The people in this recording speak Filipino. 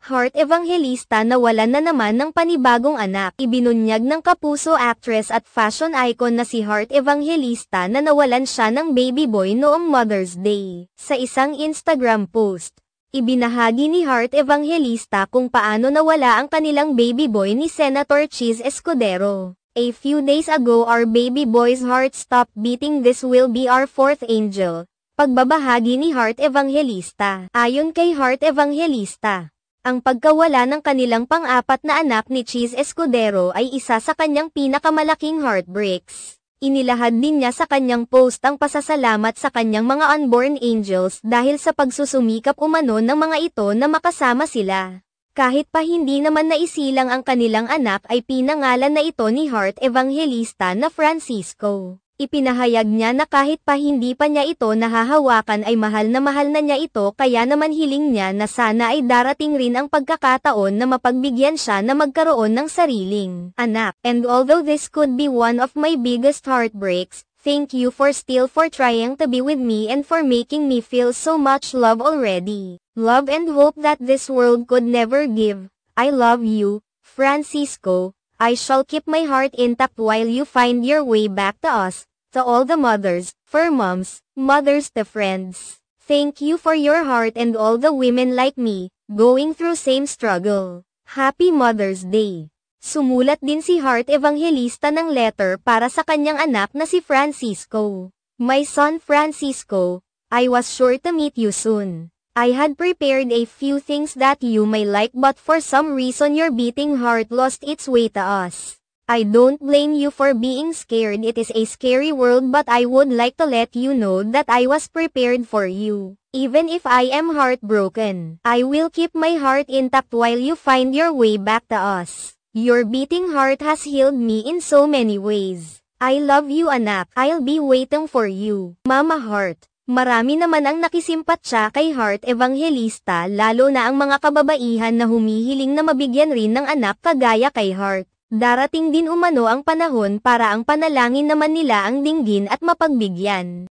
Heart Evangelista nawalan na naman ng panibagong anak. Ibinunyag ng kapuso actress at fashion icon na si Heart Evangelista na nawalan siya ng baby boy noong Mother's Day. Sa isang Instagram post, ibinahagi ni Heart Evangelista kung paano nawala ang kanilang baby boy ni Senator Chis Escudero. A few days ago our baby boy's heart stopped beating. This will be our fourth angel. Pagbabahagi ni Heart Evangelista. Ayon kay Heart Evangelista, ang pagkawala ng kanilang pang-apat na anak ni Chis Escudero ay isa sa kanyang pinakamalaking heartbreaks. Inilahad din niya sa kanyang post ang pasasalamat sa kanyang mga unborn angels dahil sa pagsusumikap umano ng mga ito na makasama sila. Kahit pa hindi naman naisilang ang kanilang anak ay pinangalan na ito ni Heart Evangelista na Francisco. Ipinahayag niya na kahit pa hindi pa niya ito nahahawakan ay mahal na niya ito, kaya naman hiling niya na sana ay darating rin ang pagkakataon na mapagbigyan siya na magkaroon ng sariling anak. And although this could be one of my biggest heartbreaks, thank you for trying to be with me and for making me feel so much love already. Love and hope that this world could never give. I love you, Francisco. I shall keep my heart intact while you find your way back to us, to all the mothers, for moms, mothers to friends. Thank you for your heart and all the women like me, going through same struggle. Happy Mother's Day. Sumulat din si Heart Evangelista ng letter para sa kanyang anak na si Francisco. My son Francisco, I was sure to meet you soon. I had prepared a few things that you may like, but for some reason your beating heart lost its way to us. I don't blame you for being scared. It is a scary world, but I would like to let you know that I was prepared for you. Even if I am heartbroken, I will keep my heart intact while you find your way back to us. Your beating heart has healed me in so many ways. I love you, anak. I'll be waiting for you, Mama Heart. Marami naman ang nakisimpatya kay Heart Evangelista, lalo na ang mga kababaihan na humihiling na mabigyan rin ng anak kagaya kay Heart. Darating din umano ang panahon para ang panalangin naman nila ang dinggin at mapagbigyan.